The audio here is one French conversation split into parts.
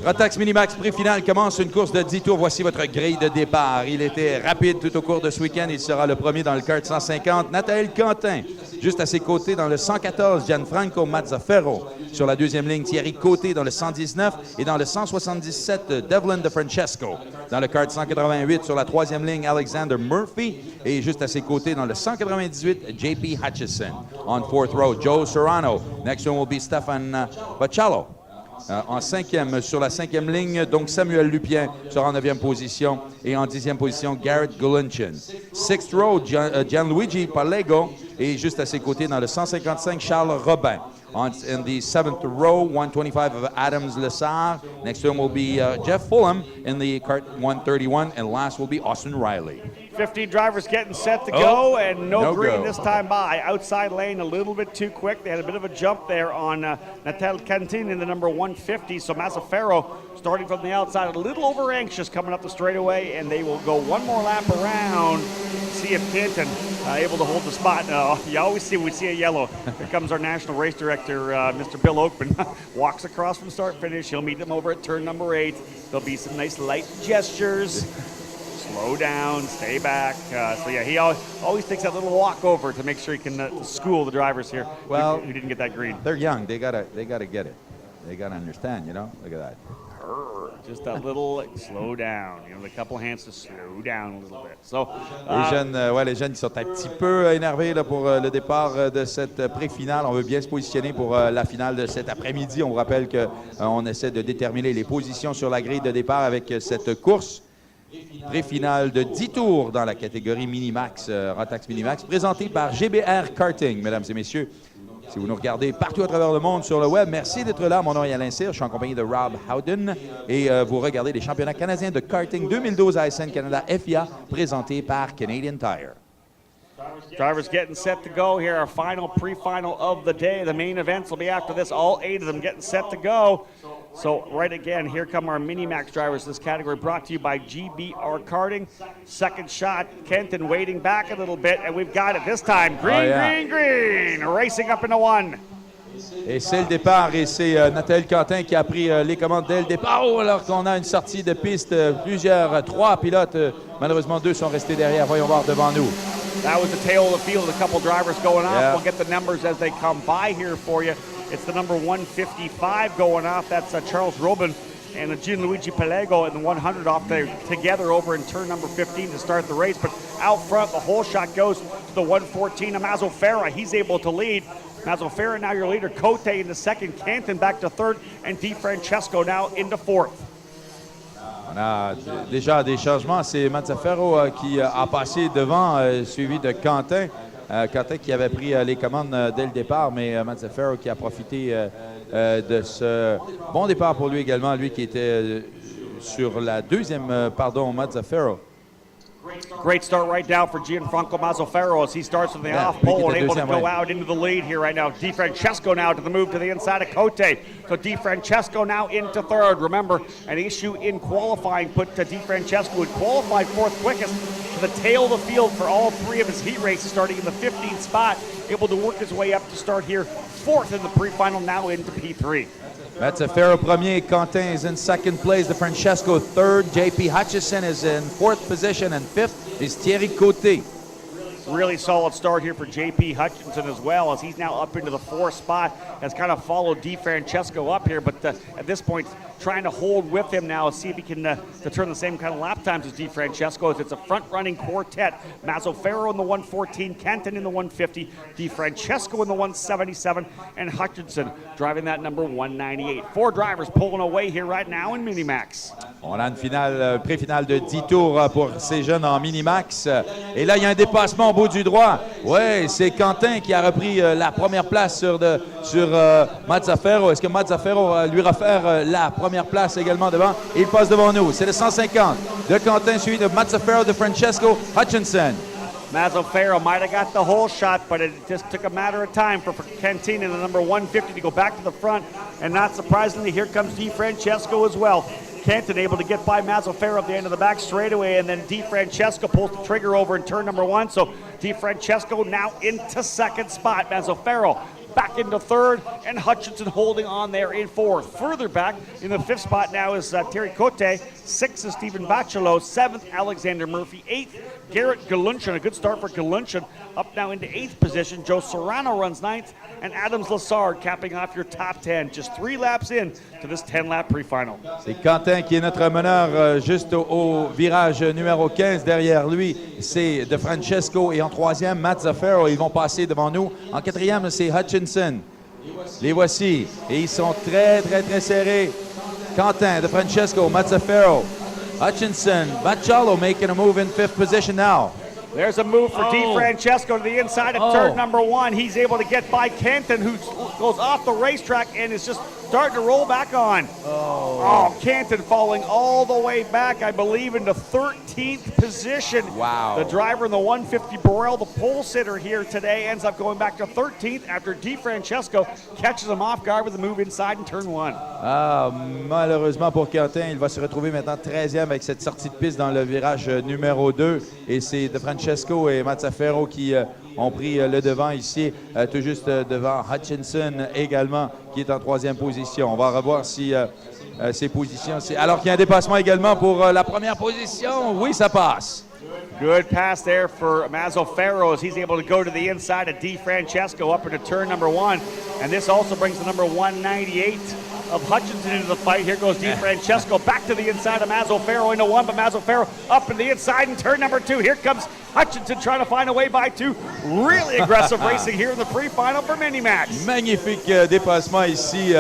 Rotax Minimax pré-finale commence une course de 10 tours. Voici votre grille de départ. Il était rapide tout au cours de ce week-end. Il sera le premier dans le kart 150. Nathaël Quentin. Juste à ses côtés dans le 114, Gianfranco Mazzaferro. Sur la deuxième ligne, Thierry Côté dans le 119 et dans le 177, Devlin De Francesco. Dans le kart 188, sur la troisième ligne, Alexander Murphy. Et juste à ses côtés dans le 198, JP Hutchison. On fourth row, Joe Serrano. Next one will be Stefan Baccialo. En cinquième, sur la cinquième ligne, donc Samuel Lupien sera en 9e position. Et en 10e position, Garrett Gulinchin. Sixth row, Gianluigi Palego. Et juste à ses côtés, dans le 155, Charles Robin. In the 7th row, 125 of Adams Lessard. Next to him will be Jeff Fulham in the kart 131. And last will be Austin Riley. 15 drivers getting set to go, and no green go. this time by. Outside lane a little bit too quick. They had a bit of a jump there on Natal Cantin in the number 150. So Mazzaferro starting from the outside, a little over anxious coming up the straightaway, and they will go one more lap around. See if Cantin able to hold the spot. You always see we see a yellow. Here comes our national race director, Mr. Bill Oakman. Walks across from start finish. He'll meet them over at turn number 8. There'll be some nice light gestures. Slow down, stay back. So yeah, he always takes that little walk over to make sure he can school the drivers here. Well, who didn't get that green. They're young. They gotta get it. They gotta understand. You know. Look at that. Just that little slow down. You know, a couple hands to slow down a little bit. So les jeunes sont un petit peu énervés là, pour le départ de cette pré-finale. On veut bien se positionner pour la finale de cet après-midi. On vous rappelle qu'on essaie de déterminer les positions sur la grille de départ avec cette course. Pré-finale de 10 tours dans la catégorie Minimax, Rotax Minimax, présentée par GBR Karting, mesdames et messieurs. Si vous nous regardez partout à travers le monde sur le web, merci d'être là. Mon nom est Alain Cyr, je suis en compagnie de Rob Howden et vous regardez les championnats canadiens de karting 2012 à ASN Canada FIA, présentés par Canadian Tire. Drivers getting set to go here. Our final pre-final of the day. The main events will be after this. All 8 of them getting set to go. So right again, here come our Minimax drivers. This category brought to you by GBR Karting. Second shot, Kenton waiting back a little bit, and we've got it this time. Green, green, racing up into 1. Et c'est le départ, et c'est Nathaël Quentin qui a pris les commandes dès le départ. Oh, alors qu'on a une sortie de piste, trois pilotes, malheureusement 2 sont restés derrière. Voyons voir devant nous. That was the tail of the field. A couple drivers going off. Yeah. We'll get the numbers as they come by here for you. It's the number 155 going off. That's Charles Robin and Gianluigi Pelego and the 100 off there together over in turn number 15 to start the race. But out front, the whole shot goes to the 114 of Mazzaferro. He's able to lead. Mazzaferro now your leader. Cote in the second. Canton back to third. And Di Francesco now into fourth. On a déjà des changements. C'est Mazzaferro qui a passé devant, suivi de Quentin. Quentin qui avait pris les commandes dès le départ, mais Mazzaferro qui a profité de ce bon départ pour lui également, lui qui était sur la deuxième, Mazzaferro. Great start right now for Gianfranco Mazzaferro as he starts from the off pole and able to go out into the lead here right now. Di Francesco now to the move to the inside of Cote. So Di Francesco now into third. Remember, an issue in qualifying put Di Francesco, who had qualified fourth quickest, to the tail of the field for all 3 of his heat races, starting in the 15th spot, able to work his way up to start here fourth in the pre-final, now into P3. Mazzaferro premier, Quentin is in second place, De Francesco third, JP Hutchison is in fourth position, and fifth is Thierry Côté. Really solid start here for JP Hutchinson as well, as he's now up into the 4th spot, has kind of followed Di Francesco up here, but at this point trying to hold with him now, see if he can to turn the same kind of lap times as Di Francesco, as it's a front-running quartet. Mazzaferro in the 114, Canton in the 150, Di Francesco in the 177, and Hutchinson driving that number 198. 4 drivers pulling away here right now in Minimax. On a une finale, pré-finale de 10 tours pour ces jeunes en Minimax. Et là, il y a un dépassement au bout du droit. Oui, c'est Quentin qui a repris la première place sur Mazzaferro. Est-ce que Mazzaferro lui refaire la première place également devant? Et il passe devant nous. C'est le 150 de Quentin, suivi de Mazzaferro, de Francesco, Hutchinson. Mazzaferro might have got the whole shot, but it just took a matter of time for Cantina, the number 150, to go back to the front. And not surprisingly, here comes Di Francesco as well. Canton able to get by Mazzaferro at the end of the back straightaway, and then Di Francesco pulls the trigger over in turn number 1. So Di Francesco now into second spot. Mazzaferro back into third, and Hutchinson holding on there in fourth. Further back in the fifth spot now is Terry Cote. Sixth is Stephen Bachelot. Seventh, Alexander Murphy. Eighth, Garrett Galunchin. A good start for Galunchin. Up now into eighth position. Joe Serrano runs ninth, and Adams Lassard capping off your top 10. Just 3 laps in to this 10-lap pre-final. C'est Quentin qui est notre meneur juste au virage numéro 15. Derrière lui, c'est De Francesco. Et en troisième, Matt Zaffaro. Ils vont passer devant nous. En quatrième, c'est Hutchinson. Les voici. Et ils sont très, très, très serrés. Quentin, De Francesco, Matt Zaffaro, Hutchinson, Baccialo making a move in fifth position now. There's a move for DeFrancesco to the inside of turn number 1. He's able to get by Canton, who goes off the racetrack and is just starting to roll back on. Oh, Canton falling all the way back, I believe, into 13th position. Wow. The driver in the 150 Borel, the pole sitter here today, ends up going back to 13th after DeFrancesco catches him off guard with a move inside in turn 1. Ah, malheureusement pour Quentin, il va se retrouver maintenant 13e avec cette sortie de piste dans le virage numéro 2. Et c'est De Francesco et Mazzaferro qui ont pris le devant ici, tout juste devant Hutchinson également, qui est en 3e position. On va revoir si ces positions... Alors qu'il y a un dépassement également pour la première position. Oui, ça passe. Good pass there for Mazzaferro as he's able to go to the inside of DeFrancesco up into turn number 1. And this also brings the number 198 of Hutchinson into the fight. Here goes DeFrancesco back to the inside of Mazzaferro into 1, but Mazzaferro up in the inside in turn number 2. Here comes Hutchinson trying to find a way by 2. Really aggressive racing here in the pre-final for Minimax. Magnifique dépassement ici,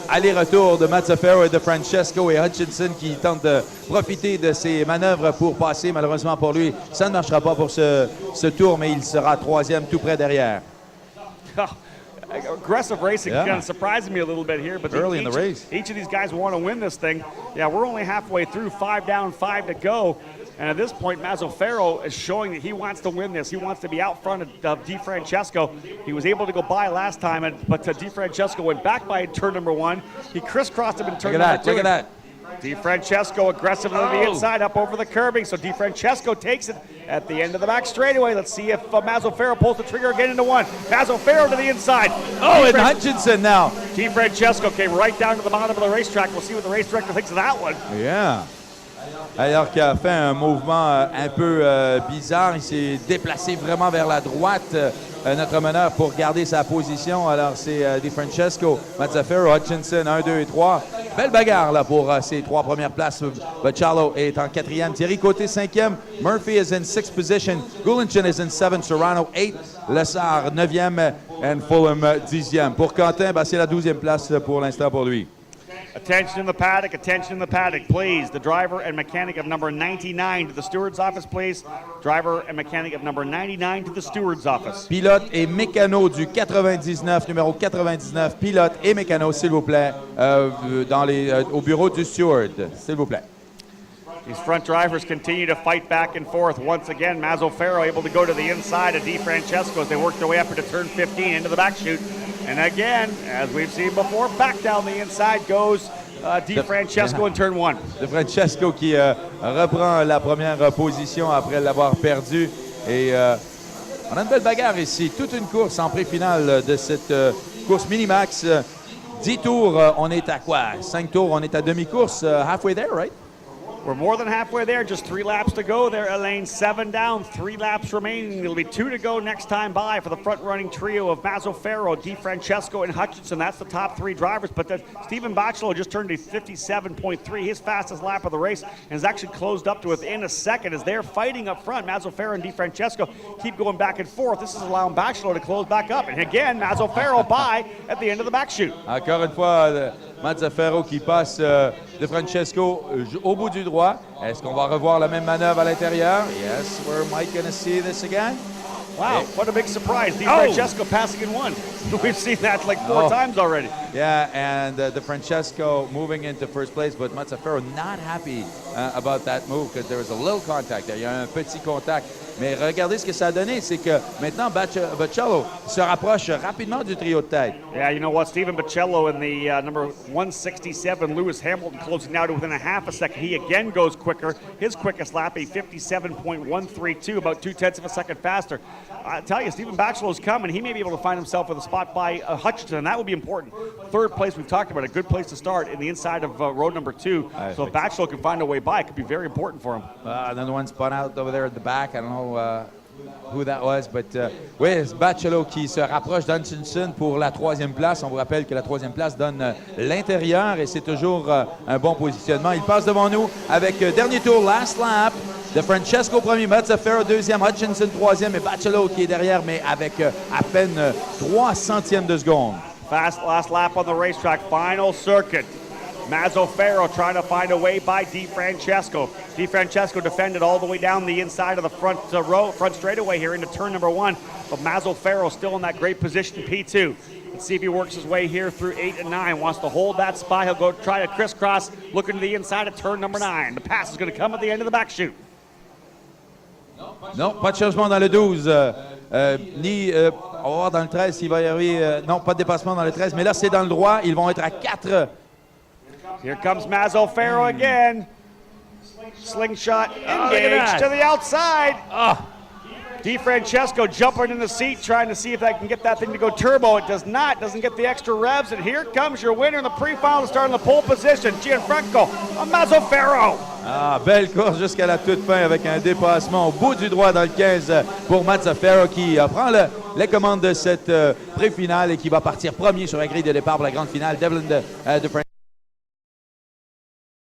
aller-retour de Mazzaferro et de Francesco et Hutchinson qui tente de profiter de ces manœuvres pour passer. Malheureusement pour lui, ça ne marchera pas pour ce tour, mais il sera 3e tout près derrière. Aggressive racing kind of surprising me a little bit here, but early in the race, each of these guys want to win this thing. Yeah, we're only halfway through, 5 down, 5 to go. And at this point, Mazzaferro is showing that he wants to win this. He wants to be out front of DeFrancesco. He was able to go by last time, but DeFrancesco went back by turn number 1. He crisscrossed him in turn number 2. Look at that. DeFrancesco aggressively to the inside, up over the curbing. So DeFrancesco takes it at the end of the back straightaway. Let's see if Mazzaferro pulls the trigger again into 1. Mazzaferro to the inside. Oh, and Hutchinson now. DeFrancesco came right down to the bottom of the racetrack. We'll see what the race director thinks of that one. Yeah. Alors qu'il a fait un mouvement un peu bizarre, il s'est déplacé vraiment vers la droite, notre meneur, pour garder sa position. Alors c'est DeFrancesco, Mazzaferro, Hutchinson, 1, 2 et 3. Belle bagarre là pour ces 3 premières places. Baccialo est en 4e, Thierry Côté 5e, Murphy is in 6th position, Gulinchin is in 7th, Serrano 8th, Lessard 9e and Fulham 10e. Pour Quentin, c'est la 12e place pour l'instant pour lui. Attention in the paddock, please. The driver and mechanic of number 99 to the steward's office, please. Driver and mechanic of number 99 to the steward's office. Pilote et mécano du 99, numéro 99, pilote et mécano, s'il vous plaît, au bureau du steward, s'il vous plaît. These front drivers continue to fight back and forth. Once again, Mazzaferro able to go to the inside of DeFrancesco as they work their way up into turn 15 into the back chute. And again, as we've seen before, back down the inside goes DeFrancesco in turn 1. DeFrancesco qui reprend la première position après l'avoir perdue. Et on a une belle bagarre ici. Toute une course en pré-finale de cette course Minimax. 10 tours, on est à quoi? 5 tours, on est à demi-course. Halfway there, right? We're more than halfway there. Just 3 laps to go there, Elaine. 7 down, 3 laps remaining. It'll be 2 to go next time by for the front-running trio of Mazzaferro, DeFrancesco, and Hutchinson. That's the top 3 drivers. But Stephen Bachelot just turned a 57.3, his fastest lap of the race, and has actually closed up to within a second as they're fighting up front. Mazzaferro and DeFrancesco keep going back and forth. This is allowing Bachelot to close back up. And again, Mazzaferro by at the end of the back chute. Encore une fois, Mazzaferro qui passe De Francesco au bout du droit. Est-ce qu'on va revoir la même manœuvre à l'intérieur? Yes, we're Mike going to see this again. Wow, what a big surprise. DeFrancesco passing in 1. We've seen that like 4 times already. Yeah, and DeFrancesco moving into first place, but Mazzaferro not happy about that move because there was a little contact there. Il y a un petit contact. Mais regardez ce que ça a donné, c'est que maintenant Baccello se rapproche rapidement du trio de tête. Yeah, you know what? Stephen Baccello in the number 167, Lewis Hamilton closing now to within a half a second. He again goes quicker. His quickest lap, a 57.132, about 0.2 of a second faster. I tell you, Stephen Batchelor's coming. He may be able to find himself with a spot by Hutchinson, and that would be important. Third place, we've talked about, a good place to start in the inside of road number 2. So if Batchelor can find a way by, it could be very important for him. Another one spun out over there at the back. I don't know who that was, but oui, c'est Batchelor qui se rapproche d'Hutchinson pour la 3e place. On vous rappelle que la 3e place donne l'intérieur et c'est toujours un bon positionnement. Il passe devant nous avec dernier tour, last lap. De Francesco premier, Mazzaferro deuxième, Hutchinson troisième et Batchelor qui est derrière, mais avec à peine 3 centièmes de seconde. Fast last lap on the racetrack, final circuit. Mazzaferro trying to find a way by DeFrancesco. DeFrancesco defended all the way down the inside of the front front straightaway here into turn number 1. But Mazzaferro still in that great position in P2. Let's see if he works his way here through 8 and 9. Wants to hold that spot. He'll go try to crisscross, looking to the inside of turn number 9. The pass is going to come at the end of the back chute. Non, pas de changement dans le 12. On va voir dans le 13 s'il va y arriver. Non, pas de dépassement dans le 13, mais là, c'est dans le droit. Ils vont être à 4. Here comes Mazzaferro again. Slingshot engaged to the outside. DeFrancesco jumping in the seat, trying to see if that can get that thing to go turbo. It does not. Doesn't get the extra revs. And here comes your winner in the pre-final to start in the pole position, Gianfranco Mazzaferro. Belle course jusqu'à la toute fin avec un dépassement au bout du droit dans le 15 pour Mazzaferro qui prend les commandes de cette pré-finale et qui va partir premier sur la grille de départ pour la grande finale. Devlin de